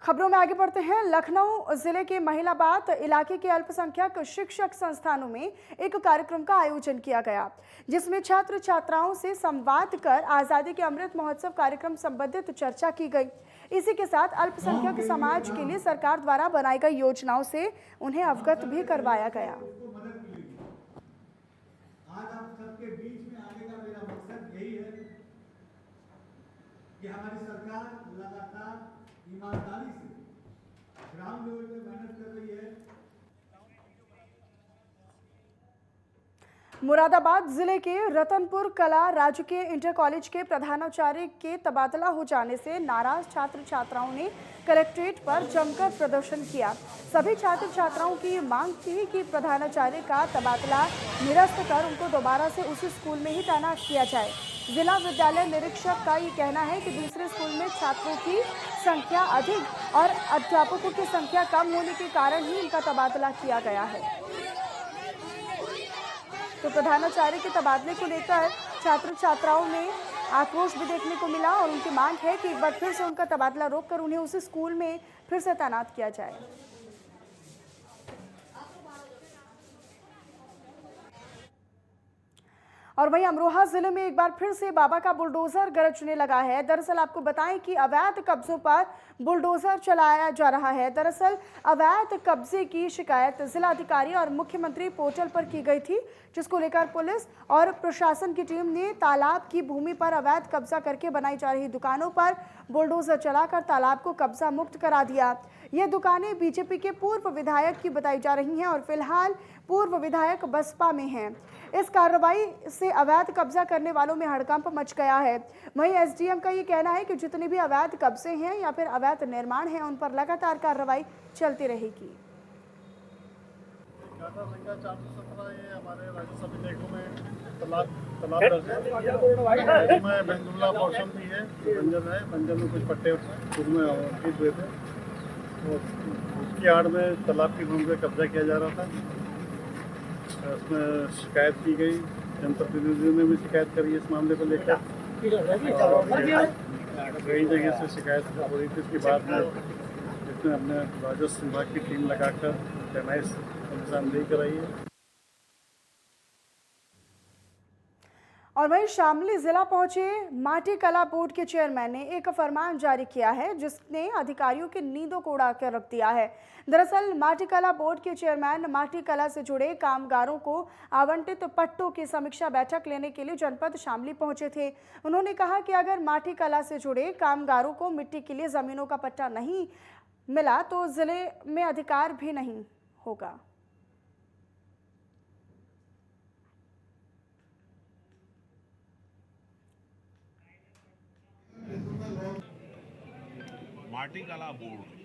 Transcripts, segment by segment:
खबरों में आगे बढ़ते हैं। लखनऊ जिले के महिलाबाद इलाके के अल्पसंख्यक शिक्षक संस्थानों में एक कार्यक्रम का आयोजन किया गया, जिसमें छात्र छात्राओं से संवाद कर आजादी के अमृत महोत्सव कार्यक्रम संबंधित चर्चा की गई। इसी के साथ अल्पसंख्यक समाज के लिए सरकार द्वारा बनाई गई योजनाओं से उन्हें अवगत भी करवाया गया। आज आप सबके बीच में आने का मेरा मकसद यही है कि हमारी सरकार लगातार ईमानदारी से ग्राउंड लेवल पे मेहनत कर रही है। मुरादाबाद जिले के रतनपुर कला राजकीय इंटर कॉलेज के प्रधानाचार्य के तबादला हो जाने से नाराज छात्र छात्राओं ने कलेक्ट्रेट पर जमकर प्रदर्शन किया। सभी छात्र छात्राओं की मांग थी कि प्रधानाचार्य का तबादला निरस्त कर उनको दोबारा से उसी स्कूल में ही तैनात किया जाए। जिला विद्यालय निरीक्षक का ये कहना है कि दूसरे स्कूल में छात्रों की संख्या अधिक और अध्यापकों की संख्या कम होने के कारण ही इनका तबादला किया गया है। तो प्रधानाचार्य के तबादले को लेकर छात्र छात्राओं में आक्रोश भी देखने को मिला और उनकी मांग है कि एक बार फिर से उनका तबादला रोककर उन्हें उसी स्कूल में फिर से तैनात किया जाए। और वहीं अमरोहा जिले में एक बार फिर से बाबा का बुलडोजर गरजने लगा है। दरअसल आपको बताएं कि अवैध कब्जों पर बुलडोजर चलाया जा रहा है। दरअसल अवैध कब्जे की शिकायत जिलाधिकारी और मुख्यमंत्री पोर्टल पर की गई थी, जिसको लेकर पुलिस और प्रशासन की टीम ने तालाब की भूमि पर अवैध कब्जा करके बनाई जा रही दुकानों पर बुलडोजर चलाकर तालाब को कब्जा मुक्त करा दिया। ये दुकानें बीजेपी के पूर्व विधायक की बताई जा रही हैं और फिलहाल पूर्व विधायक बसपा में हैं। इस कार्रवाई से अवैध कब्जा करने वालों में हड़कंप मच गया है। वहीं एसडीएम का ये कहना है कि जितने भी अवैध कब्जे हैं या फिर अवैध निर्माण हैं, उन पर लगातार कार्रवाई चलती रहेगी। हमारे राज्यसभा विधेयकों में पोर्शन भी है, बंजर में कुछ पट्टे उसमें हुए थे, उसकी आड़ में तालाब की भूमि पर कब्जा किया जा रहा था। उसमें शिकायत की गई, जनप्रतिनिधियों ने भी शिकायत करी इस मामले को लेकर। कई जगह से शिकायत हो रही थी। इसके बाद में इसने अपने राजस्व विभाग की टीम लगाकर तैनात निशानदेही कराई है। और वहीं शामली जिला पहुंचे माटी कला बोर्ड के चेयरमैन ने एक फरमान जारी किया है, जिसने अधिकारियों की नींदों को उड़ा कर रख दिया है। दरअसल माटी कला बोर्ड के चेयरमैन माटी कला से जुड़े कामगारों को आवंटित पट्टों की समीक्षा बैठक लेने के लिए जनपद शामली पहुंचे थे। उन्होंने कहा कि अगर माटी कला से जुड़े कामगारों को मिट्टी के लिए जमीनों का पट्टा नहीं मिला तो जिले में अधिकार भी नहीं होगा। माटी कला बोर्ड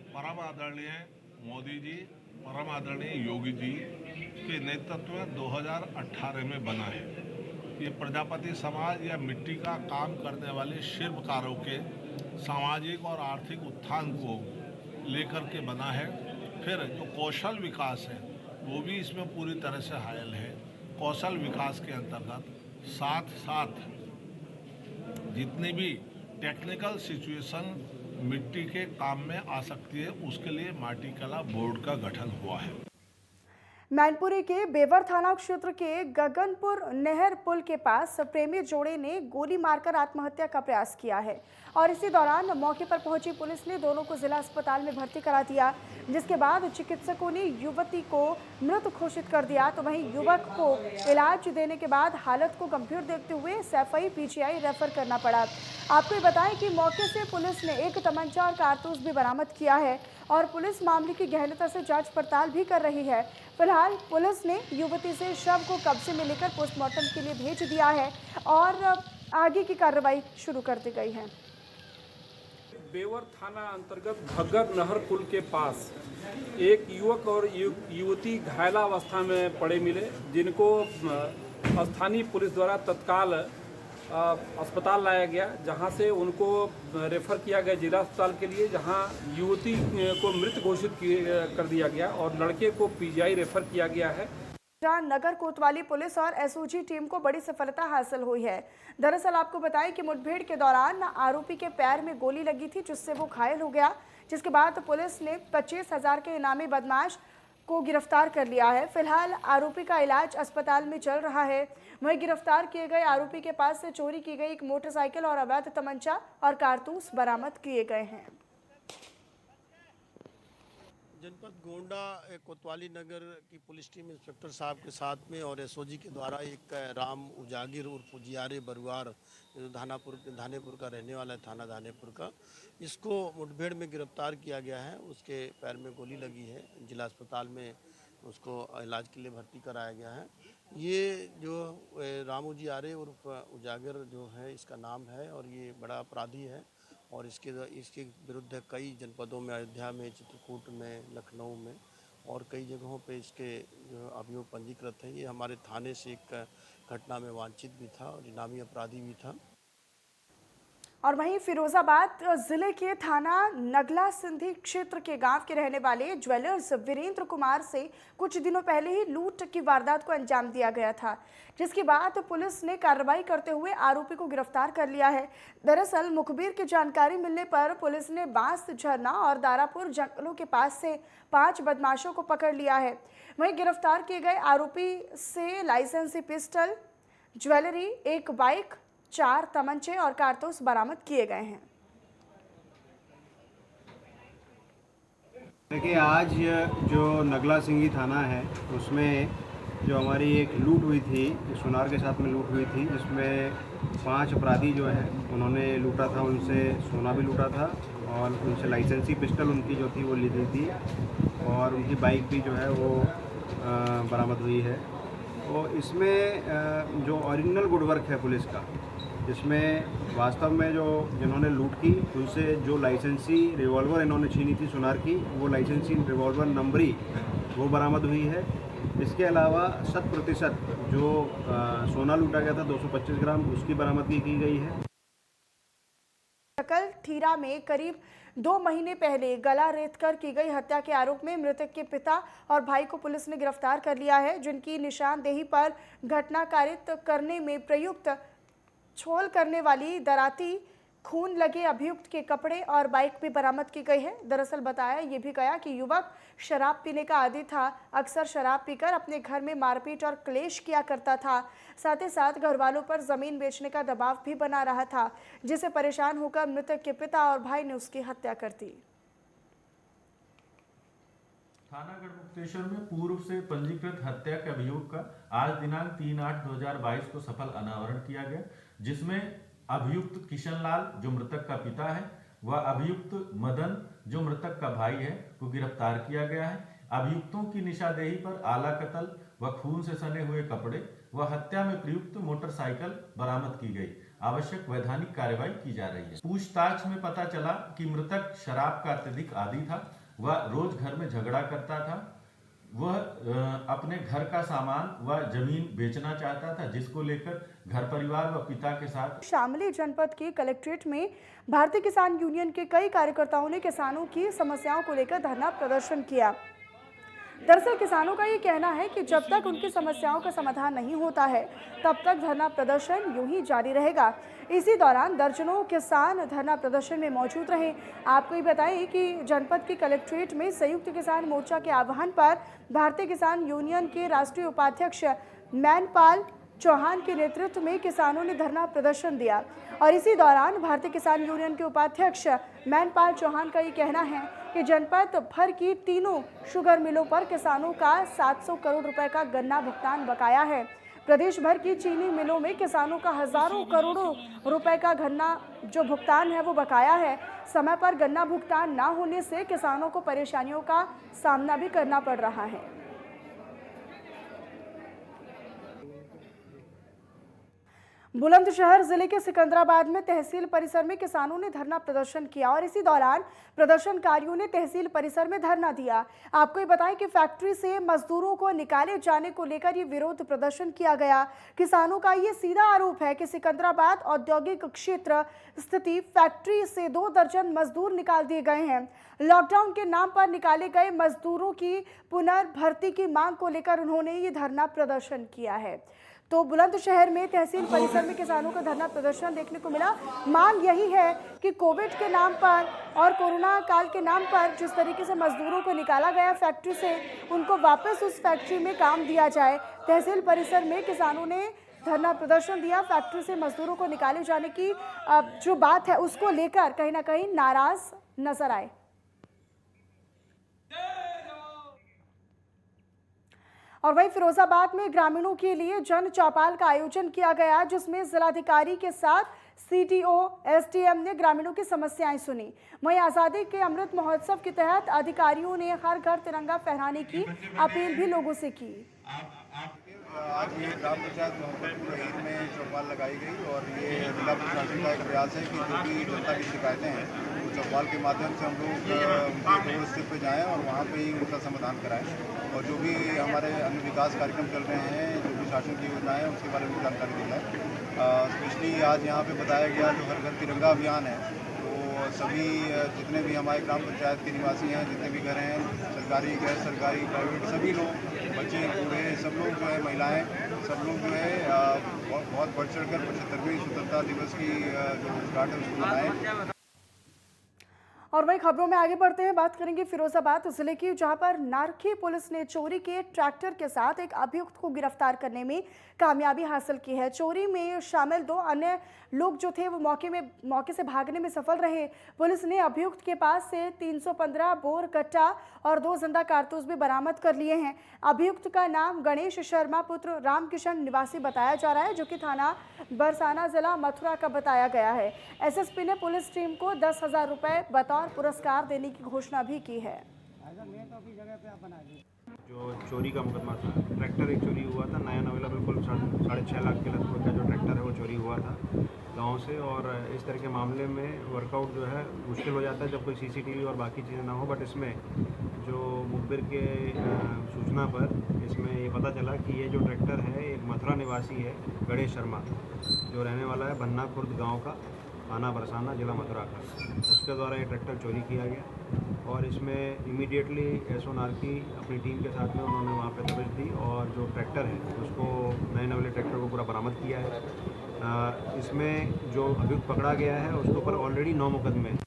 परम आदरणीय मोदी जी, परम आदरणीय योगी जी के नेतृत्व में 2018 में बना है। ये प्रजापति समाज या मिट्टी का काम करने वाले शिल्पकारों के सामाजिक और आर्थिक उत्थान को लेकर के बना है। फिर जो कौशल विकास है वो भी इसमें पूरी तरह से हायल है। कौशल विकास के अंतर्गत साथ साथ जितनी भी टेक्निकल सिचुएशन मिट्टी के काम में आ सकती है, उसके लिए माटी कला बोर्ड का गठन हुआ है। मैनपुरी के बेवर थाना क्षेत्र के गगनपुर नहर पुल के पास प्रेमी जोड़े ने गोली मारकर आत्महत्या का प्रयास किया है और इसी दौरान मौके पर पहुंची पुलिस ने दोनों को जिला अस्पताल में भर्ती करा दिया, जिसके बाद चिकित्सकों ने युवती को मृत घोषित कर दिया। तो वहीं युवक को इलाज देने के बाद हालत को गंभीर देखते हुए सैफई पीजीआई रेफर करना पड़ा। आपको ये बताएं कि मौके से पुलिस ने एक तमंचा और कारतूस भी बरामद किया है और पुलिस मामले की गहनता से जांच पड़ताल भी कर रही है। फिलहाल पुलिस ने युवती से शव को कब्जे में लेकर पोस्टमार्टम के लिए भेज दिया है और आगे की कार्रवाई शुरू कर दी गई है। बेवर थाना अंतर्गत घग्गर नहर पुल के पास एक युवक और युवती घायलावस्था में पड़े मिले, जिनको स्थानीय पुलिस द्वारा तत्काल अस्पताल लाया गया, जहां से उनको रेफर किया गया जिला अस्पताल के लिए, जहां युवती को मृत घोषित कर दिया गया और लड़के को पीजीआई रेफर किया गया है। जहां नगर कोतवाली पुलिस और एसओजी टीम को बड़ी सफलता हासिल हुई है। दरअसल आपको बताएं कि मुठभेड़ के दौरान आरोपी के पैर में गोली लगी थी, जिससे वो घायल हो गया, जिसके बाद पुलिस ने 25,000 के इनामी बदमाश को गिरफ्तार कर लिया है। फिलहाल आरोपी का इलाज अस्पताल में चल रहा है। वहीं गिरफ्तार किए गए आरोपी के पास से चोरी की गई एक मोटरसाइकिल और अवैध तमंचा और कारतूस बरामद किए गए हैं। जनपद गोंडा कोतवाली नगर की पुलिस टीम इंस्पेक्टर साहब के साथ में और एसओजी के द्वारा एक राम उजागिर उर्फ जियारे बरुआर जो धानेपुर का रहने वाला है, थाना धानेपुर का, इसको मुठभेड़ में गिरफ्तार किया गया है। उसके पैर में गोली लगी है, जिला अस्पताल में उसको इलाज के लिए भर्ती कराया गया है। ये जो राम उजियारे उर्फ उजागर जो है इसका नाम है और ये बड़ा अपराधी है और इसके विरुद्ध कई जनपदों में, अयोध्या में, चित्रकूट में, लखनऊ में और कई जगहों पे इसके जो अभियोग पंजीकृत है। ये हमारे थाने से एक घटना में वांछित भी था और इनामी अपराधी भी था। और वहीं फिरोजाबाद जिले के थाना नगला सिंधी क्षेत्र के गांव के रहने वाले ज्वेलर्स वीरेंद्र कुमार से कुछ दिनों पहले ही लूट की वारदात को अंजाम दिया गया था, जिसके बाद पुलिस ने कार्रवाई करते हुए आरोपी को गिरफ्तार कर लिया है। दरअसल मुखबिर की जानकारी मिलने पर पुलिस ने बांस झरना और दारापुर जंगलों के पास से 5 बदमाशों को पकड़ लिया है। वहीं गिरफ्तार किए गए आरोपी से लाइसेंसी पिस्टल, ज्वेलरी, एक बाइक, 4 तमंचे और कारतूस बरामद किए गए हैं। देखिए, आज जो नगला सिंगी थाना है उसमें जो हमारी एक लूट हुई थी, सुनार के साथ में लूट हुई थी, जिसमें 5 अपराधी जो है उन्होंने लूटा था। उनसे सोना भी लूटा था और उनसे लाइसेंसी पिस्टल उनकी जो थी वो ली गई थी और उनकी बाइक भी जो है वो बरामद हुई है। और इसमें जो ओरिजिनल गुडवर्क है पुलिस का, जिसमें वास्तव में जो जिन्होंने लूट की उनसे जो लाइसेंसी रिवॉल्वर इन्होंने छीनी थी सुनार की, वो लाइसेंसी रिवॉल्वर नंबरी वो बरामद हुई है। इसके अलावा 100% जो सोना लूटा गया था 225 ग्राम, उसकी बरामदगी की गई है। सकल ठीरा में करीब 2 महीने पहले गला रेतकर की गई हत्या के आरोप में मृतक के पिता और भाई को पुलिस ने गिरफ्तार कर लिया है, जिनकी निशानदेही पर घटना कारित करने में प्रयुक्त छोल करने वाली दराती, खून लगे अभियुक्त के कपड़े और बाइक भी बरामद की गई है। दरअसल बताया ये भी गया कि युवक शराब पीने का आदी था, अक्सर शराब पीकर अपने घर में मारपीट और क्लेश किया करता था। साथ ही साथ घर वालों पर जमीन बेचने का दबाव भी बना रहा था, जिसे परेशान होकर मृतक के पिता और भाई ने उसकी हत्या कर दी। थाना गढ़मुक्तेश्वर में पूर्व से पंजीकृत हत्या के अभियोग का आज दिनांक 3/8/2022 को सफल अनावरण किया गया, जिसमें अभियुक्त किशन लाल जो मृतक का पिता है व अभियुक्त मदन जो मृतक का भाई है को गिरफ्तार किया गया है। अभियुक्तों की निशानदेही पर आला कत्ल व खून से सने हुए कपड़े व हत्या में प्रयुक्त मोटरसाइकिल बरामद की गई। आवश्यक वैधानिक कार्रवाई की जा रही है। पूछताछ में पता चला कि मृतक शराब का अत्यधिक आदी था, वह रोज घर में झगड़ा करता था। वह अपने घर का सामान व जमीन बेचना चाहता था, जिसको लेकर घर परिवार व पिता के साथ शामली जनपद के कलेक्ट्रेट में भारतीय किसान यूनियन के कई कार्यकर्ताओं ने किसानों की समस्याओं को लेकर धरना प्रदर्शन किया। दरअसल किसानों का ये कहना है कि जब तक उनकी समस्याओं का समाधान नहीं होता है, तब तक धरना प्रदर्शन यूं ही जारी रहेगा। इसी दौरान दर्जनों किसान धरना प्रदर्शन में मौजूद रहे। आपको ये बताएं कि जनपद के कलेक्ट्रेट में संयुक्त किसान मोर्चा के आह्वान पर भारतीय किसान यूनियन के राष्ट्रीय उपाध्यक्ष मैनपाल चौहान के नेतृत्व में किसानों ने धरना प्रदर्शन दिया। और इसी दौरान भारतीय किसान यूनियन के उपाध्यक्ष मैनपाल चौहान का ये कहना है कि जनपद भर की तीनों शुगर मिलों पर किसानों का 700 करोड़ रुपए का गन्ना भुगतान बकाया है। प्रदेश भर की चीनी मिलों में किसानों का हजारों करोड़ों रुपए का गन्ना जो भुगतान है वो बकाया है। समय पर गन्ना भुगतान ना होने से किसानों को परेशानियों का सामना भी करना पड़ रहा है। बुलंदशहर जिले के सिकंदराबाद में तहसील परिसर में किसानों ने धरना प्रदर्शन किया और इसी दौरान प्रदर्शनकारियों ने तहसील परिसर में धरना दिया। आपको ये बताएं कि फैक्ट्री से मजदूरों को निकाले जाने को लेकर ये विरोध प्रदर्शन किया गया। किसानों का ये सीधा आरोप है कि सिकंदराबाद औद्योगिक क्षेत्र स्थिति फैक्ट्री से 2 दर्जन मजदूर निकाल दिए गए हैं। लॉकडाउन के नाम पर निकाले गए मजदूरों की पुनर्भर्ती की मांग को लेकर उन्होंने ये धरना प्रदर्शन किया है। तो बुलंदशहर में तहसील परिसर में किसानों का धरना प्रदर्शन देखने को मिला। मांग यही है कि कोविड के नाम पर और कोरोना काल के नाम पर जिस तरीके से मजदूरों को निकाला गया फैक्ट्री से, उनको वापस उस फैक्ट्री में काम दिया जाए। तहसील परिसर में किसानों ने धरना प्रदर्शन दिया। फैक्ट्री से मजदूरों को निकाले जाने की जो बात है उसको लेकर कहीं ना कहीं नाराज नजर आए। और वहीं फिरोजाबाद में ग्रामीणों के लिए जन चौपाल का आयोजन किया गया, जिसमें जिलाधिकारी के साथ सीटीओ एसडीएम ने ग्रामीणों की समस्याएं सुनी। वहीं आज़ादी के अमृत महोत्सव के तहत अधिकारियों ने हर घर तिरंगा फहराने की अपील भी लोगों से की। आज ये ग्राम पंचायत मोहम्मदपुर में चौपाल लगाई गई और ये जिला प्रशासन का एक प्रयास है कि जो भी जनता की शिकायतें हैं वो चौपाल के माध्यम से हम लोग उनके डोर स्टेप पे जाएँ और वहाँ पे ही उनका समाधान कराएं और जो भी हमारे अन्य विकास कार्यक्रम चल रहे हैं, जो भी शासन की योजनाएं हैं उसके बारे में जानकारी देना है। स्पेशली आज यहाँ पे बताया गया जो हर घर तिरंगा अभियान है, तो सभी जितने भी हमारे ग्राम पंचायत के निवासी हैं, जितने भी घर हैं, सरकारी गैर सरकारी प्राइवेट सभी लोग, बच्चे बूढ़े सब लोग जो है, महिलाएं सब लोग जो है बहुत बढ़ चढ़ कर 75वें स्वतंत्रता दिवस की जो स्टार्ट है उसको मनाएं। और वही खबरों में आगे बढ़ते हैं, बात करेंगे फिरोजाबाद जिले की, जहां पर नारखी पुलिस ने चोरी के ट्रैक्टर के साथ एक अभियुक्त को गिरफ्तार करने में कामयाबी हासिल की है। चोरी में शामिल 2 अन्य लोग जो थे वो मौके से भागने में सफल रहे। पुलिस ने अभियुक्त के पास से 315 बोर कट्टा और 2 जिंदा कारतूस भी बरामद कर लिए हैं। अभियुक्त का नाम गणेश शर्मा पुत्र रामकिशन निवासी बताया जा रहा है, जो कि थाना बरसाना जिला मथुरा का बताया गया है। एसएसपी ने पुलिस टीम को 10,000 रुपए बतौर पुरस्कार देने की घोषणा भी की है। जो चोरी का मुकदमा था, ट्रैक्टर एक चोरी हुआ था, नया नवेला बिल्कुल 6.5 लाख के लगभग का जो ट्रैक्टर है वो चोरी हुआ था गांव से। और इस तरह के मामले में वर्कआउट जो है मुश्किल हो जाता है जब कोई सीसीटीवी और बाकी चीज़ें ना हो। बट इसमें जो मुखबिर के सूचना पर इसमें ये पता चला कि ये जो ट्रैक्टर है एक मथुरा निवासी है, गणेश शर्मा, जो रहने वाला है भन्ना खुर्द गाँव का, थाना बरसाना जिला मथुरा का। उसके द्वारा ये ट्रैक्टर चोरी किया गया और इसमें इमीडिएटली एसओ नारकी अपनी टीम के साथ में उन्होंने वहाँ पे दबिश दी और जो ट्रैक्टर है उसको, नए नवेले ट्रैक्टर को पूरा बरामद किया है। इसमें जो अभियुक्त पकड़ा गया है उसके ऊपर ऑलरेडी 9 मुकदमे हैं।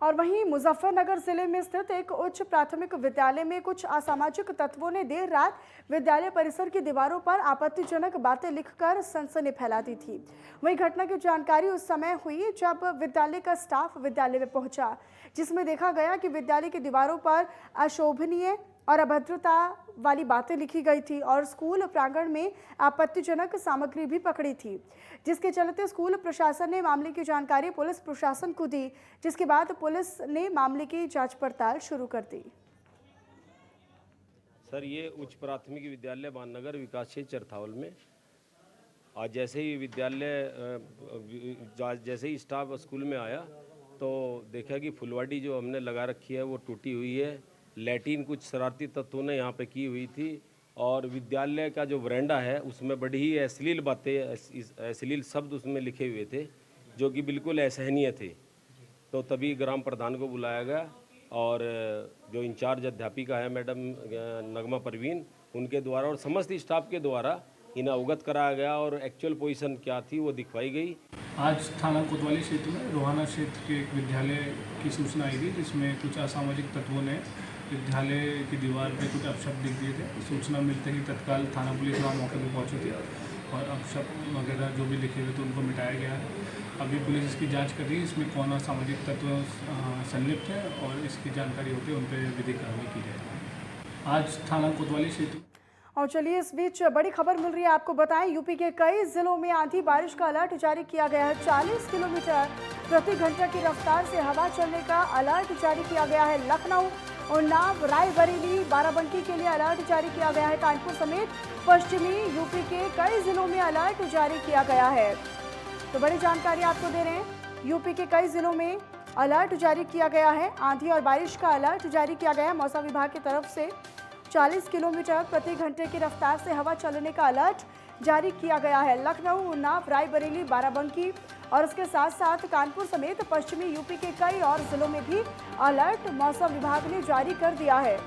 और वहीं मुजफ्फरनगर जिले में स्थित एक उच्च प्राथमिक विद्यालय में कुछ असामाजिक तत्वों ने देर रात विद्यालय परिसर की दीवारों पर आपत्तिजनक बातें लिखकर सनसनी फैला दी थी। वहीं घटना की जानकारी उस समय हुई जब विद्यालय का स्टाफ विद्यालय में पहुंचा, जिसमें देखा गया कि विद्यालय की दीवारों पर अशोभनीय और अभद्रता वाली बातें लिखी गई थी और स्कूल प्रांगण में आपत्तिजनक सामग्री भी पकड़ी थी, जिसके चलते स्कूल प्रशासन ने मामले की जानकारी पुलिस प्रशासन को दी, जिसके बाद पुलिस ने मामले की जांच पड़ताल शुरू कर दी। सर, ये उच्च प्राथमिक विद्यालय बाननगर विकास क्षेत्र चरथावल में आज जैसे ही स्टाफ स्कूल में आया तो देखा कि फुलवाड़ी जो हमने लगा रखी है वो टूटी हुई है। लैट्रिन कुछ शरारती तत्वों ने यहाँ पे की हुई थी और विद्यालय का जो वरांडा है उसमें बड़ी ही अश्लील बातें, अश्लील शब्द उसमें लिखे हुए थे जो कि बिल्कुल असहनीय थे। तो तभी ग्राम प्रधान को बुलाया गया और जो इंचार्ज अध्यापिका है मैडम नगमा परवीन, उनके द्वारा और समस्त स्टाफ के द्वारा इन्हें अवगत कराया गया और एक्चुअल पोजीशन क्या थी वो दिखवाई गई। आज थाना कोतवाली क्षेत्र में रोहाना क्षेत्र के एक विद्यालय की सूचना आई थी, जिसमें कुछ असामाजिक तत्वों ने विद्यालय की दीवार पे कुछ अपशब्द लिख दिए थे। सूचना मिलते ही तत्काल थाना पुलिस वहाँ मौके पर पहुँची थी और अपशब्द वगैरह जो भी लिखे हुए थे उनको मिटाया गया है। अभी पुलिस इसकी जांच कर रही है, इसमें कौन असामाजिक तत्व संलिप्त है और इसकी जानकारी होती है उन पर विधिक कार्रवाई की जाएगी। आज थाना कोतवाली क्षेत्र। और चलिए इस बीच बड़ी खबर मिल रही है, आपको बताएं यूपी के कई जिलों में आंधी बारिश का अलर्ट जारी किया गया है। 40 किलोमीटर प्रति घंटा की रफ्तार से हवा चलने का अलर्ट जारी किया गया है। लखनऊ, उन्नाव, रायबरेली, बाराबंकी के लिए अलर्ट जारी किया गया है। कानपुर समेत पश्चिमी यूपी के कई जिलों में अलर्ट जारी किया गया है। तो बड़ी जानकारी आपको दे रहे हैं, यूपी के कई जिलों में अलर्ट जारी किया गया है। आंधी और बारिश का अलर्ट जारी किया गया है। मौसम विभाग की तरफ से 40 किलोमीटर प्रति घंटे की रफ्तार से हवा चलने का अलर्ट जारी किया गया है। लखनऊ, उन्नाव, रायबरेली, बाराबंकी और इसके साथ साथ कानपुर समेत पश्चिमी यूपी के कई और जिलों में भी अलर्ट मौसम विभाग ने जारी कर दिया है।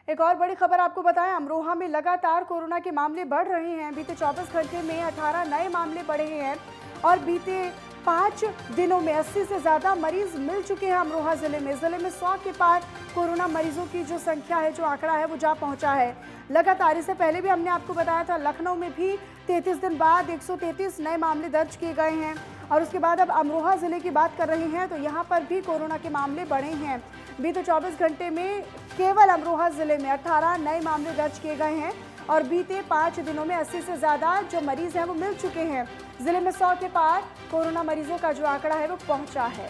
एक और बड़ी खबर आपको बताएं, अमरोहा में लगातार कोरोना के मामले बढ़ रहे हैं। बीते 24 घंटे में 18 नए मामले बढ़े हैं और बीते 5 दिनों में 80 से ज़्यादा मरीज मिल चुके हैं। अमरोहा जिले में 100 के पार कोरोना मरीजों की जो संख्या है, जो आंकड़ा है, वो जा पहुंचा है। लगातार इससे पहले भी हमने आपको बताया था, लखनऊ में भी 33 दिन बाद 133 नए मामले दर्ज किए गए हैं और उसके बाद अब अमरोहा जिले की बात कर रहे हैं तो यहाँ पर भी कोरोना के मामले बढ़े हैं। बीते 24 घंटे में केवल अमरोहा जिले में 18 नए मामले दर्ज किए गए हैं और बीते 5 दिनों में 80 से ज़्यादा जो मरीज हैं वो मिल चुके हैं। जिले में 100 के पार कोरोना मरीजों का जो आंकड़ा है वो पहुंचा है।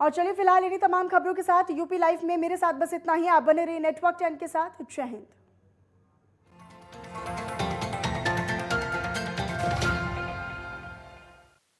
और चलिए फिलहाल इन्हीं तमाम खबरों के साथ यूपी लाइव में मेरे साथ बस इतना ही। आप बने रहिए नेटवर्क 10 के साथ। जय हिंद।